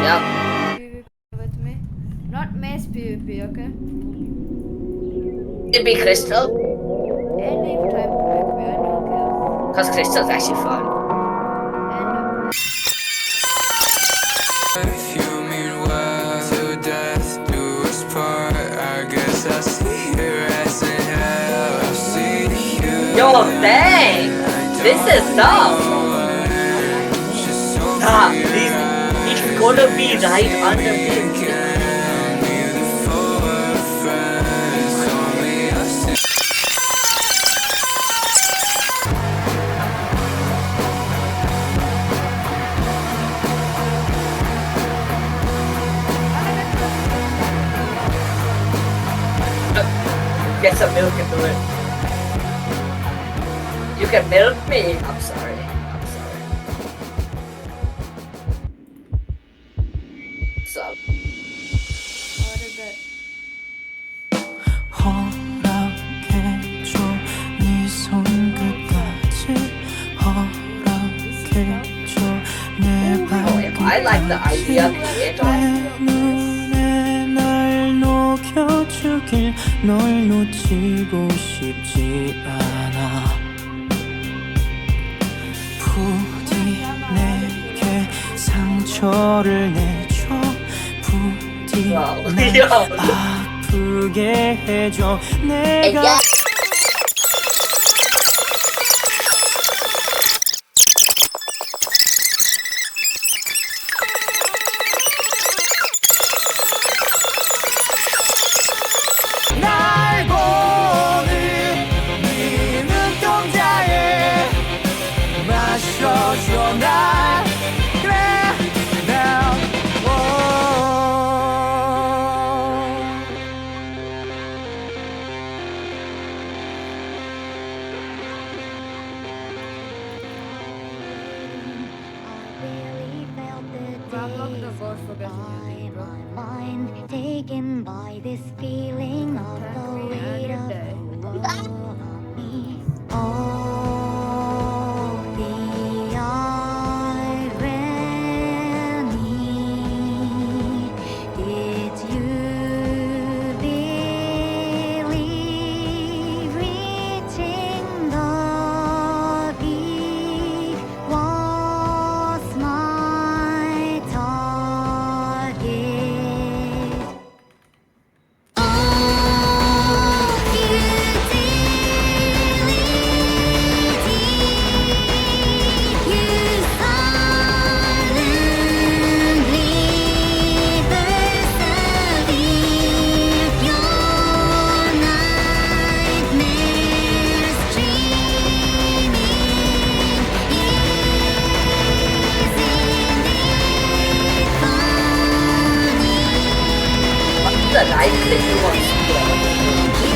Yep. PvP with me. Not mass PvP, okay? It'd be Crystal, Any type of PvP, I don't care. because Crystal's actually fun. And If you mean well, till death do us part. I guess I see her as in hell. I see you. Yo, dang! This is tough! Ah, he's gonna be right under him. Get some milk into it. You can milk me. I'm sorry. I'm sorry. So, what is that? 허락해줘 네 손끝까지 허락해줘 내 oh, if I like the idea of creator, 눈에 날 녹여주길 널 놓치고 싶지 않아 부디 내게 상처를 내줘 부디 wow. 날 Yo. 아프게 해줘 내가 Yeah. 날 보는 네 눈동자에 마셔줘 날 그래 now Unlock the board for getting it, bro. Mind taken by this feeling of Attack the me weight and of you die. the world on me. Oh, the irony. Did you believe reaching the peak was my target? Oh, futility. You silently persevere. Your nightmares dreaming. Isn't it funny? What's the right click you want to do?